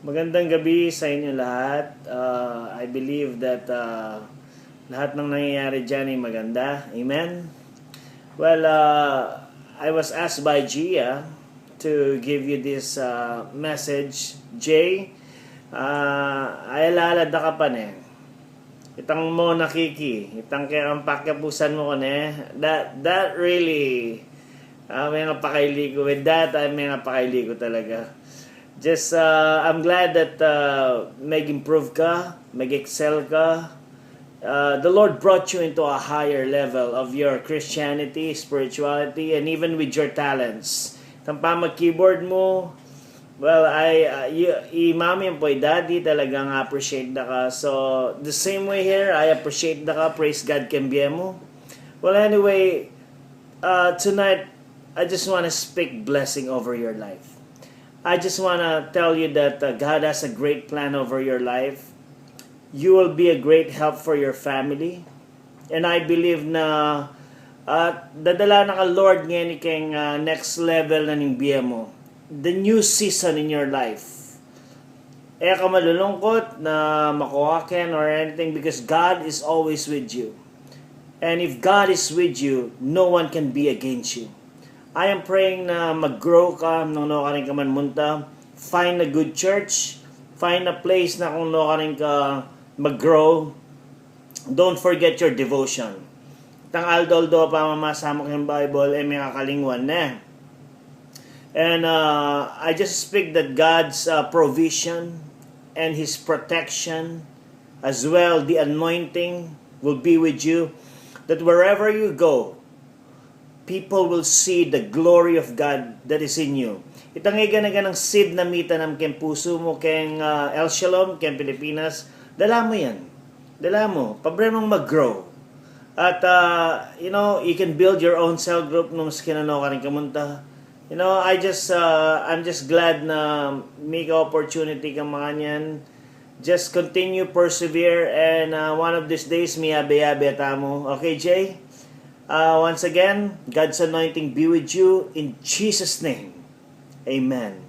Magandang gabi sa inyo lahat. I believe that lahat ng nangyayari dyan ay maganda. Amen? Well, I was asked by Gia to give you this message. Jay, ay lalada ka pa ne. Itang mo nakiki. Itang kakampakyapusan mo ko ne. That really, may nga pakaili ko. With that, may nga pakaili ko talaga. Just, I'm glad that mag-improve ka, mag-excel ka. The Lord brought you into a higher level of your Christianity, spirituality, and even with your talents. Tampa mag-keyboard mo, well, mami po, daddy, talagang appreciate na ka. So, the same way here, I appreciate na ka. Praise God, kambye mo. Well, anyway, tonight, I just want to speak blessing over your life. I just want to tell you that God has a great plan over your life. You will be a great help for your family. And I believe na dadala na ka Lord ngayon kang next level na ng biya mo. The new season in your life. Ka malulungkot na makuhaken or anything because God is always with you. And if God is with you, no one can be against you. I am praying na mag-grow ka nung no ka rin ka man munta. Find a good church. Find a place na kung no ka rin ka mag-grow. Don't forget your devotion. Tang aldoldo pa mamasa mo kayong Bible may kakalingwan na. And I just speak that God's provision and His protection as well, the anointing will be with you. That wherever you go, people will see the glory of God that is in you. Itangay ganang seed na mita ng kem puso mo keng El Shalom, kem Pilipinas, dala mo yan. Dala mo. Pabrenong mag-grow. At, you can build your own cell group nung skinano ka rin kamunta. I'm just glad na may opportunity ka mga niyan. Just continue, persevere, and one of these days, miyabe-yabe mo. Okay, Jay? Once again, God's anointing be with you in Jesus' name. Amen.